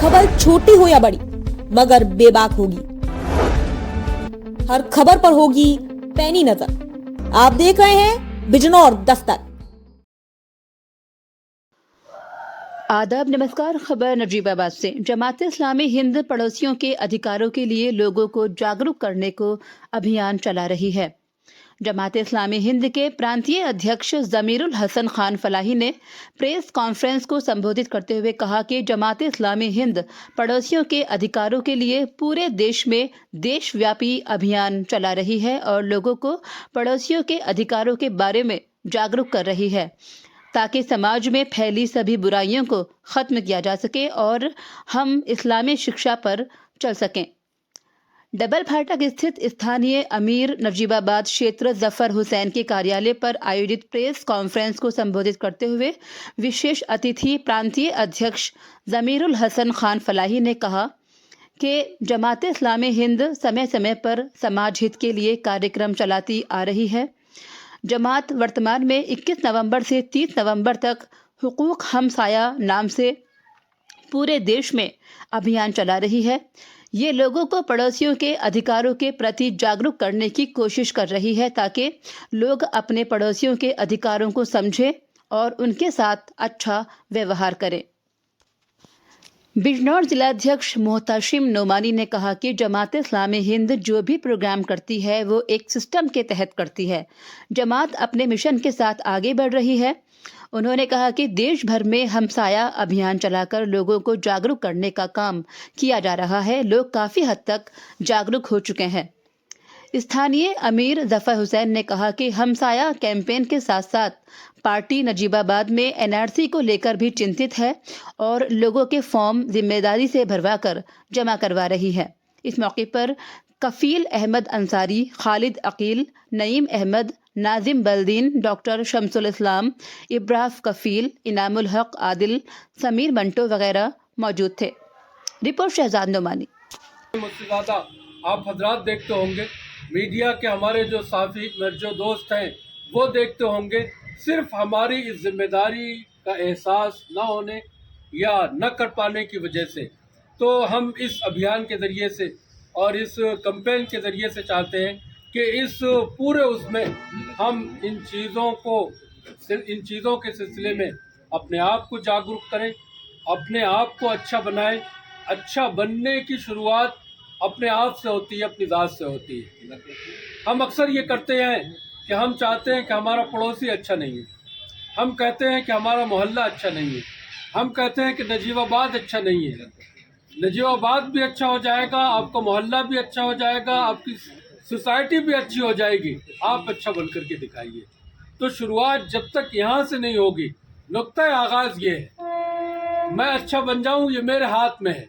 खबर छोटी हो या बड़ी मगर बेबाक होगी। हर खबर पर होगी पैनी नजर। आप देख रहे हैं बिजनौर दस्तक। आदाब, नमस्कार। खबर नजीबाबाद से। जमात इस्लामी हिंद पड़ोसियों के अधिकारों के लिए लोगों को जागरूक करने को अभियान चला रही है। जमात इस्लामी हिंद के प्रांतीय अध्यक्ष जमीरुल हसन खान फलाही ने प्रेस कॉन्फ्रेंस को संबोधित करते हुए कहा कि जमात इस्लामी हिंद पड़ोसियों के अधिकारों के लिए पूरे देश में देशव्यापी अभियान चला रही है और लोगों को पड़ोसियों के अधिकारों के बारे में जागरूक कर रही है ताकि समाज में फैली सभी बुराइयों को ख़त्म किया जा सके और हम इस्लामी शिक्षा पर चल सकें। डबल फाटक स्थित स्थानीय अमीर नजीबाबाद क्षेत्र जफर हुसैन के कार्यालय पर आयोजित प्रेस कॉन्फ्रेंस को संबोधित करते हुए विशेष अतिथि प्रांतीय अध्यक्ष जमीरुल हसन खान फलाही ने कहा कि जमात इस्लामी हिंद समय समय पर समाज हित के लिए कार्यक्रम चलाती आ रही है। जमात वर्तमान में 21 नवंबर से 30 नवंबर तक हुकूक हमसाया नाम से पूरे देश में अभियान चला रही है। ये लोगों को पड़ोसियों के अधिकारों के प्रति जागरूक करने की कोशिश कर रही है ताकि लोग अपने पड़ोसियों के अधिकारों को समझें और उनके साथ अच्छा व्यवहार करें। बिजनौर जिलाध्यक्ष मोहतशिम नोमानी ने कहा कि जमात इस्लामी हिंद जो भी प्रोग्राम करती है वो एक सिस्टम के तहत करती है। जमात अपने मिशन के साथ आगे बढ़ रही है। उन्होंने कहा कि देश भर में हमसाया अभियान चलाकर लोगों को जागरूक करने का काम किया जा रहा है। लोग काफ़ी हद तक जागरूक हो चुके हैं। स्थानीय अमीर जफर हुसैन ने कहा कि हमसाया कैंपेन के साथ साथ पार्टी नजीबाबाद में एनआरसी को लेकर भी चिंतित है और लोगों के फॉर्म जिम्मेदारी से भरवाकर जमा करवा रही है। इस मौके पर कफील अहमद अंसारी, खालिद अकील, नईम अहमद, नाजिम बलदीन, डॉक्टर शमसुल इस्लाम, इब्राहिम कफील, इनामुल हक आदिल, समीर मंटो वगैरह मौजूद थे। रिपोर्ट शहजाद नोमानी। मुझसे ज़्यादा आप हजरात देखते होंगे, मीडिया के हमारे जो साथी जो दोस्त हैं वो देखते होंगे। सिर्फ हमारी इस जिम्मेदारी का एहसास न होने या न कर पाने की वजह से तो हम इस अभियान के ज़रिए से और इस कैंपेन के ज़रिए से चाहते हैं कि इस पूरे उसमें हम इन चीज़ों के सिलसिले में अपने आप को जागरूक करें, अपने आप को अच्छा बनाएं। अच्छा बनने की शुरुआत अपने आप से होती है, अपनी ज़ात से होती है। हम अक्सर ये करते हैं कि हम चाहते हैं कि हमारा पड़ोसी अच्छा नहीं है, हम कहते हैं कि हमारा मोहल्ला अच्छा नहीं है, हम कहते हैं कि नजीबाबाद अच्छा नहीं है। नजीबाबाद भी अच्छा हो जाएगा, आपका मोहल्ला भी अच्छा हो जाएगा, आपकी सोसाइटी भी अच्छी हो जाएगी। आप अच्छा बन करके दिखाइए। तो शुरुआत जब तक यहाँ से नहीं होगी, नुक्ता आगाज़ ये है, मैं अच्छा बन जाऊँ ये मेरे हाथ में है।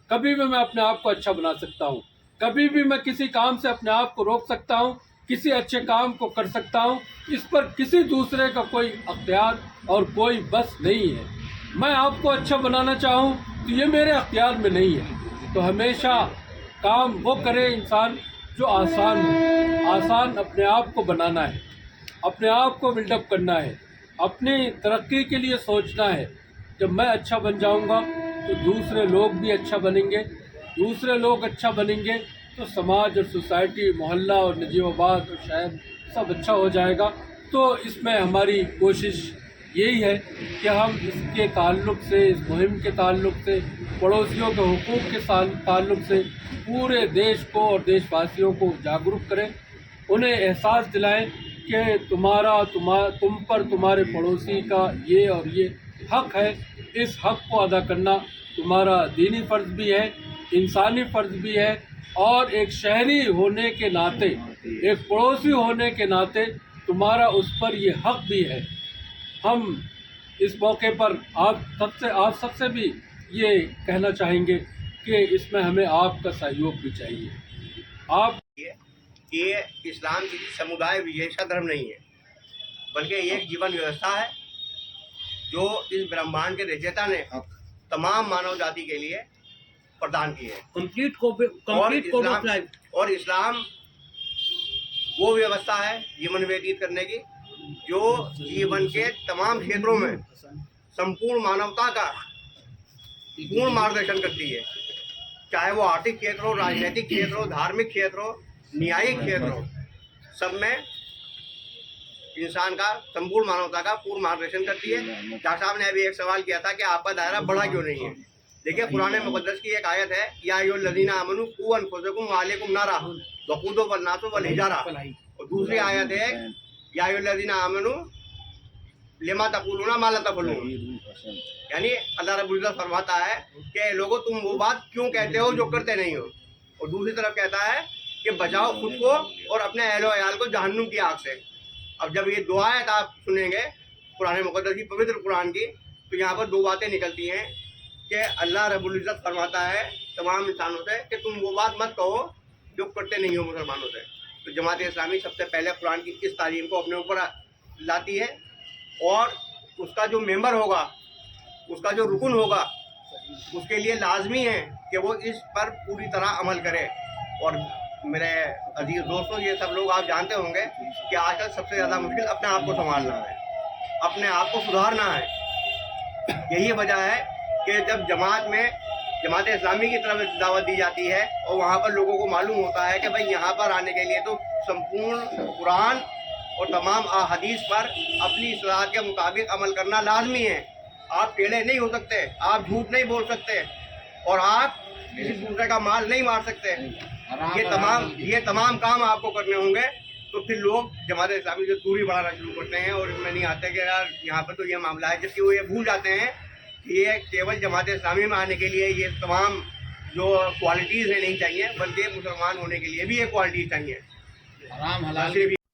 कभी भी मैं अपने आप को अच्छा बना सकता हूँ, कभी भी मैं किसी काम से अपने आप को रोक सकता हूँ, किसी अच्छे काम को कर सकता हूँ। इस पर किसी दूसरे का कोई अख्तियार और कोई बस नहीं है। मैं आपको अच्छा बनाना चाहूँ तो ये मेरे अख्तियार में नहीं है। तो हमेशा काम वो करे इंसान जो आसान हो। आसान अपने आप को बनाना है, अपने आप को बिल्डअप करना है, अपनी तरक्की के लिए सोचना है। जब मैं अच्छा बन जाऊँगा तो दूसरे लोग भी अच्छा बनेंगे, दूसरे लोग अच्छा बनेंगे तो समाज और सोसाइटी, मोहल्ला और नजीबाबाद और शहर सब अच्छा हो जाएगा। तो इसमें हमारी कोशिश यही है कि हम इसके ताल्लुक़ से, इस मुहिम के ताल्लुक़ से, पड़ोसियों के हुकूक़ के ताल्लुक़ से पूरे देश को और देशवासियों को जागरूक करें, उन्हें एहसास दिलाएं कि तुम पर तुम्हारे पड़ोसी का ये और ये हक़ है। इस हक़ को अदा करना तुम्हारा दीनी फ़र्ज़ भी है, इंसानी फ़र्ज़ भी है और एक शहरी होने के नाते, एक पड़ोसी होने के नाते तुम्हारा उस पर ये हक़ भी है। हम इस मौके पर आप सबसे भी ये कहना चाहेंगे कि इसमें हमें आपका सहयोग भी चाहिए। आप ये इस्लाम किसी समुदाय विशेष का धर्म नहीं है, बल्कि ये एक जीवन व्यवस्था है जो इस ब्रह्मांड के रचयिता ने तमाम मानव जाति के लिए प्रदान की है। Complete code of life. और इस्लाम वो व्यवस्था है जीवन व्यतीत करने की जो जीवन के तमाम क्षेत्रों में संपूर्ण मानवता का पूर्ण मार्गदर्शन करती है, चाहे वो आर्थिक क्षेत्र हो, राजनीतिक क्षेत्र हो, धार्मिक क्षेत्र हो, न्यायिक क्षेत्र हो, सब में इंसान का, संपूर्ण मानवता का पूर्ण मार्गदर्शन करती है। डॉक्टर साहब ने अभी एक सवाल किया था कि आपका दायरा बढ़ा क्यों नहीं है। देखिए, कुरान मुक़द्दस की एक आयत है, या अय्युहल्लज़ीना आमनू क़ू अनफुसकुम व अहलिकुम नारा वक़ूदुहा वन्नासु वल हिजारा, और दूसरी आयत है, या अय्युहल्लज़ीना आमनू लिमा तक़ूलूना मा ला तफ़अलून। यानी अल्लाह रब्बुल इज़्ज़त फरमाता है कि लोगों, तुम वो बात क्यों कहते हो जो करते नहीं हो। और दूसरी तरफ कहता है कि बचाओ खुद को और अपने अहलो अयाल को जहन्नुम की आग से। अब जब ये दो आयत आप सुनेंगे कुरान मुक़द्दस की, पवित्र कुरान की, तो यहाँ पर दो बातें निकलती हैं कि अल्लाह रब्बुल इज़्ज़त फरमाता है तमाम इंसानों से कि तुम वो बात मत कहो जो करते नहीं हो मुसलमानों से। तो जमात इस्लामी सबसे पहले कुरान की इस तालीम को अपने ऊपर लाती है, और उसका जो मेंबर होगा, उसका जो रुकन होगा, उसके लिए लाजमी है कि वो इस पर पूरी तरह अमल करे। और मेरे अजीज दोस्तों, ये सब लोग आप जानते होंगे कि आजकल सबसे ज़्यादा मुश्किल अपने आप को संभालना है, अपने आप को सुधारना है। यही वजह है कि जब जमात इस्लामी की तरफ दावत दी जाती है और वहाँ पर लोगों को मालूम होता है कि भाई यहाँ पर आने के लिए तो संपूर्ण कुरान और तमाम अहादीस पर अपनी इस्लाह के मुताबिक अमल करना लाजमी है। आप टेढ़े नहीं हो सकते, आप झूठ नहीं बोल सकते, और आप किसी दूसरे का माल नहीं मार सकते। ये तमाम काम आपको करने होंगे। तो फिर लोग जमात इस्लामी से दूरी बढ़ाना शुरू करते हैं और इसमें नहीं आते कि यार यहाँ पर तो ये मामला है, जबकि वो ये भूल जाते हैं कि ये केवल जमात इस्लामी में आने के लिए ये तमाम जो क्वालिटीज़ है नहीं चाहिए, बल्कि मुसलमान होने के लिए भी ये क्वालिटीज़ चाहिए। सिर्फ